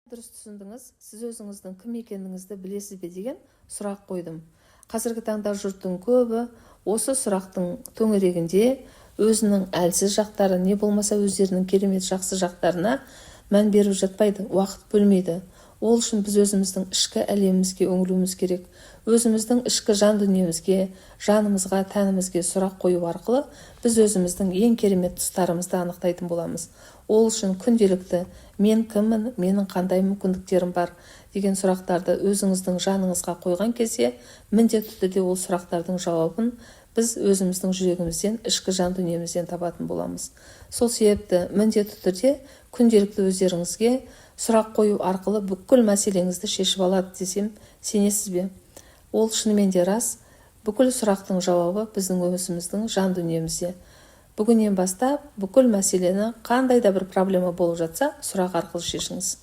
Дұрыс түсіндіңіз, сіз өзіңіздің кім екеніңізді білесіз бе деген сұрақ қойдым. Қазіргі таңда жұрттың көбі осы сұрақтың төңірегінде өзінің әлсіз жақтары не болмаса өздерінің керемет жақсы жақтарына мән беріп жатпайды, уақыт бөлмейді. Ол үшін біз өзіміздің ішкі әлемімізге үңілуіміз керек. Өзіміздің ішкі жан дүниемізге, жанымызға, тәнімізге сұрақ қою арқылы біз өзіміздің ең керемет тұстарымызды анықтайтын боламыз. Ол үшін күнделікті мен кіммін, менің қандай мүмкіндіктерім бар деген сұрақтарды өзіңіздің жаныңызға қойған кезде міндетті түрде ол сұрақтардың жауабын біз өзіміздің жүрегімізден, ішкі жан дүниемізден табатын боламыз. Сол себепті міндетті түрде күнделікті өздеріңізге сұрақ қою арқылы бүкіл мәселеңізді шешіп алады десем, сенесіз бе? Ол шынымен де рас. Бүкіл сұрақтың жауабы біздің өзіміздің жан дүниемізде. Бүгіннен бастап бүкіл мәселені қандай да бір проблема болып жатса, сұрақ арқылы шешіңіз.